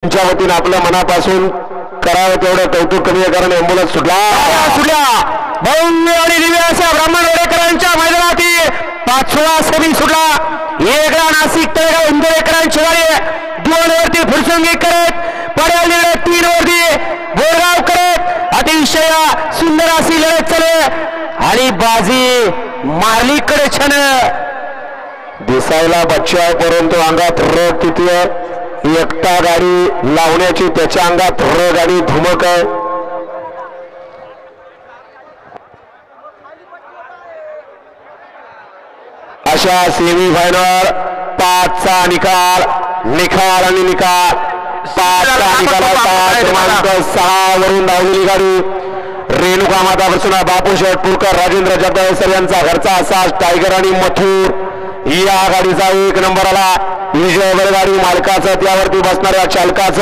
तुमच्या वतीने आपल्या मनापासून करावं तेवढं कौतुक कमी आहे, कारण एम्ब्युलन्स सुटला भव्य आणि दिव्य अशा ब्राह्मण वडेकरांच्या मैदानातील 5वा सेमी सुटला. वेगळा नाशिक तळेगाव इंदोरेकरांची गाडी 2 वरती फुरसंगी करत पडेल 3 वरती बोरगाव करत अतिशय सुंदर अशी लढत चालू आणि बाजी मार्लिकडे छान दिसायला बच्चा, परंतु अंगात रोग किती आहे. एकटा गाडी लावण्याची त्याच्या अंगात रोग गाडी धुमक आहे. अशा सेमी फायनल 5चा निकाल आणि निकाल 5चा निकालाचा क्रमांक 6 वरून धावलेली गाडी रेणुका माता प्रसन्न बापू शेटपूरकर राजेंद्र जगदळसर यांचा घरचा असा टायगर आणि मथुर या गाडीचा 1 नंबर आला. विजय बैलगाडी मालकाचं त्यावरती बसणाऱ्या चालकाचं